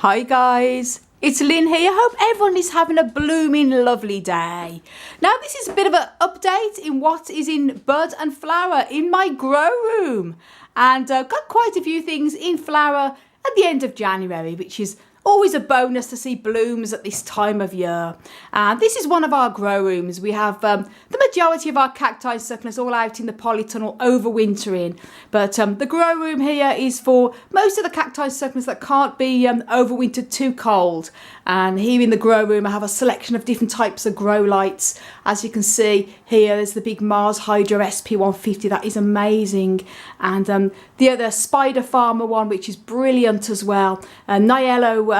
Hi guys, it's Lynn here. Hope everyone is having a blooming lovely day. Now this is a bit of an update in what is in bud and flower in my grow room, and got quite a few things in flower at the end of January, which is always a bonus to see blooms at this time of year. And this is one of our grow rooms. We have the majority of our cacti succulents all out in the polytunnel overwintering. But the grow room here is for most of the cacti succulents that can't be overwintered too cold. And here in the grow room I have a selection of different types of grow lights. As you can see here, there's the big Mars Hydro SP150, that is amazing. And the other Spider Farmer one, which is brilliant as well. Niello,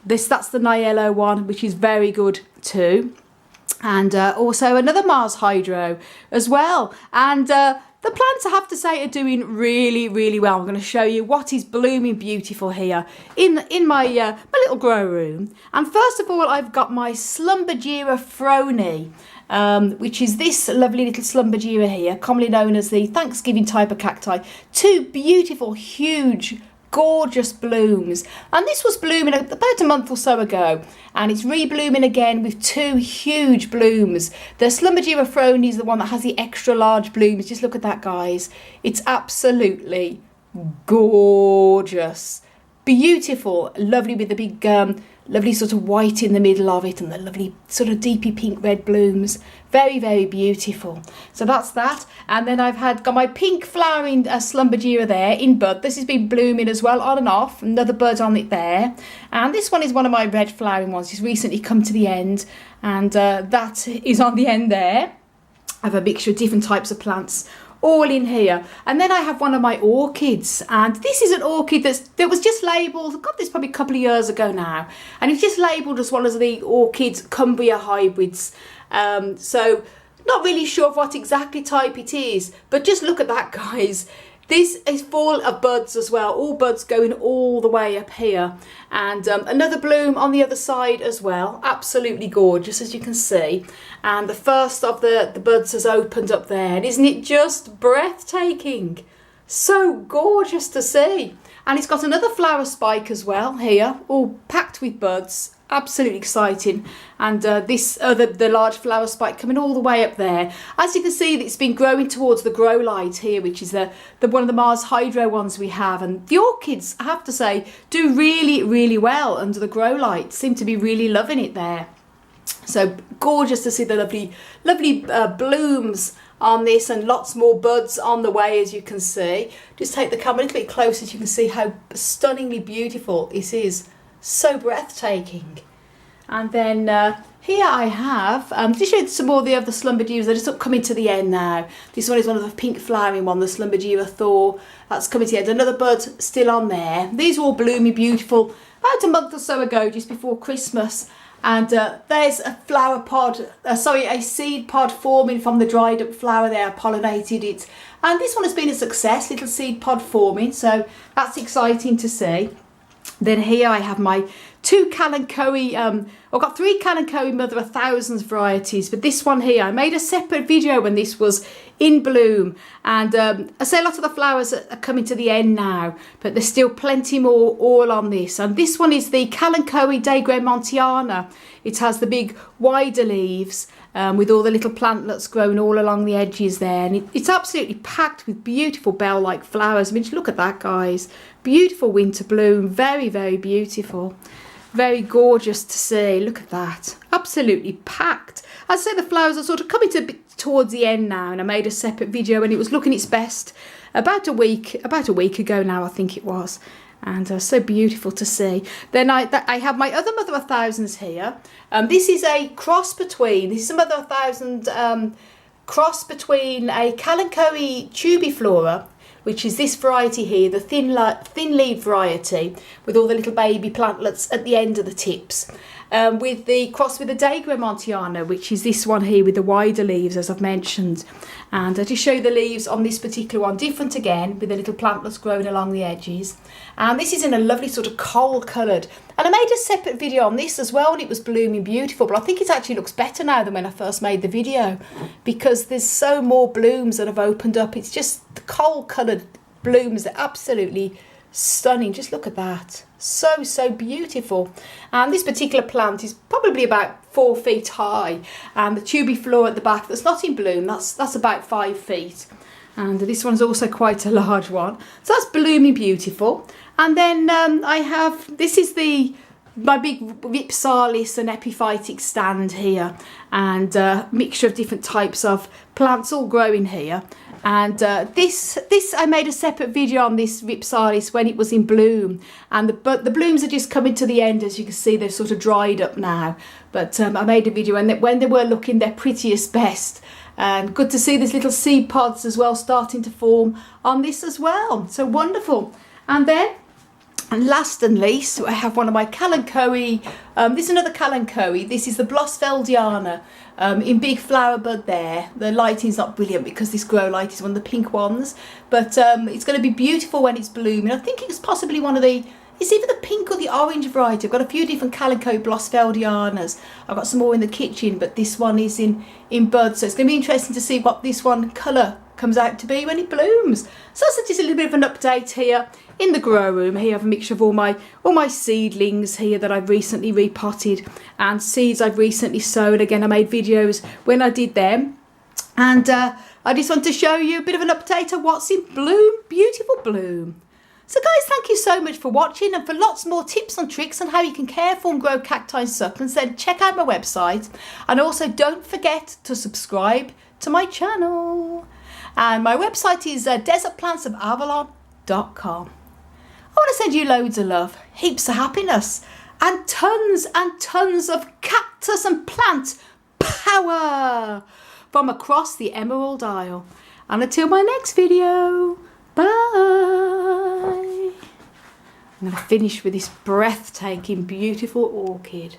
that's the Niello one, which is very good too. And also another Mars Hydro as well. And the plants, I have to say, are doing really well. I'm going to show you what is blooming beautiful here in my my little grow room. And first of all, I've got my Slumbergira Frony, which is this lovely little Slumbergira here, commonly known as the Thanksgiving type of cacti. Two beautiful, huge, gorgeous blooms, and this was blooming about a month or so ago, and it's re-blooming again with two huge blooms. The Slumbergira Frony is the one that has the extra large blooms. Just look at that, guys. It's absolutely gorgeous, beautiful, lovely, with the big lovely sort of white in the middle of it and the lovely sort of deepy pink red blooms. Very beautiful. So that's that. And then I've got my pink flowering Slumbergira there in bud. This has been blooming as well, on and off. Another bud on it there. And this one is one of my red flowering ones. It's recently come to the end, and that is on the end there. I have a mixture of different types of plants all in here. And then I have one of my orchids, and this is an orchid that was just labelled, got this probably a couple of years ago now, and it's just labelled as one of the orchids Cumbria hybrids. So not really sure of what exactly type it is, but just look at that, guys. This is full of buds as well, all buds going all the way up here, and another bloom on the other side as well. Absolutely gorgeous, as you can see. And the first of the buds has opened up there, and isn't it just breathtaking? So gorgeous to see. And it's got another flower spike as well here, all packed with buds. Absolutely exciting. And this the large flower spike coming all the way up there. As you can see, it's been growing towards the grow light here, which is the one of the Mars Hydro ones we have. And the orchids, I have to say, do really well under the grow light. Seem to be really loving it there. So gorgeous to see the lovely blooms on this, and lots more buds on the way, as you can see. Just take the camera a little bit closer so you can see how stunningly beautiful it is. So breathtaking. And then here I have just showed some more of the other Slumbergiras. They're just coming to the end now. This one is one of the pink flowering one, the Slumbergira Thor. That's coming to the end. Another bud still on there. These are all blooming beautiful about a month or so ago, just before Christmas. And there's a flower pod, a seed pod forming from the dried up flower there. I pollinated it, and this one has been a success, little seed pod forming, so that's exciting to see. Then here I have my two Kalanchoe, I've got three Kalanchoe Mother of Thousands varieties, but this one here, I made a separate video when this was in bloom, and I say a lot of the flowers are coming to the end now, but there's still plenty more all on this. And this one is the Kalanchoe Montiana. It has the big wider leaves with all the little plantlets growing all along the edges there, and it's absolutely packed with beautiful bell-like flowers. I mean, look at that, guys. Beautiful winter bloom, very beautiful. Very gorgeous to see. Look at that. Absolutely packed. I'd say the flowers are sort of coming towards the end now, and I made a separate video when it was looking its best about a week ago now, I think it was. And so beautiful to see. Then I have my other Mother of Thousands here. This is a cross between, this is a Mother of Thousand cross between a Kalanchoe tubiflora, which is this variety here, the thin leaf variety, with all the little baby plantlets at the end of the tips, with the cross with the Montiana, which is this one here with the wider leaves, as I've mentioned. And to show you the leaves on this particular one, different again, with the little plantlets growing along the edges. And this is in a lovely sort of coal coloured. And I made a separate video on this as well, and it was blooming beautiful, but I think it actually looks better now than when I first made the video, because there's so more blooms that have opened up. It's just the coal coloured blooms are absolutely stunning. Just look at that. So beautiful. And this particular plant is probably about 4 feet high, and the tubiflora at the back that's not in bloom, that's about 5 feet. And this one's also quite a large one. So that's blooming beautiful. And then I have, this is my big Ripsalis and epiphytic stand here, and a mixture of different types of plants all growing here. And this I made a separate video on this Ripsalis when it was in bloom, and the blooms are just coming to the end. As you can see, they've sort of dried up now, but I made a video, and when they were looking their prettiest best. And good to see these little seed pods as well starting to form on this as well. So wonderful. And then, and last and least, I have one of my Kalanchoe. This is another Kalanchoe. This is the Blossfeldiana in big flower bud there. The lighting's not brilliant because this grow light is one of the pink ones. But it's going to be beautiful when it's blooming. I think it's possibly one of the, it's either the pink or the orange variety. I've got a few different Kalanchoe Blossfeldianas. I've got some more in the kitchen, but this one is in bud. So it's going to be interesting to see what this one colour comes out to be when it blooms. So that's just a little bit of an update here in the grow room. Here I have a mixture of all my seedlings here that I've recently repotted, and seeds I've recently sown. Again, I made videos when I did them, and I just want to show you a bit of an update of what's in bloom. Beautiful bloom. So guys, thank you so much for watching, and for lots more tips and tricks on how you can care for and grow cacti and succulents, then check out my website, and also don't forget to subscribe to my channel. And my website is desertplantsofavalon.com. I want to send you loads of love, heaps of happiness, and tons of cactus and plant power from across the Emerald Isle. And until my next video, bye. I'm going to finish with this breathtaking, beautiful orchid.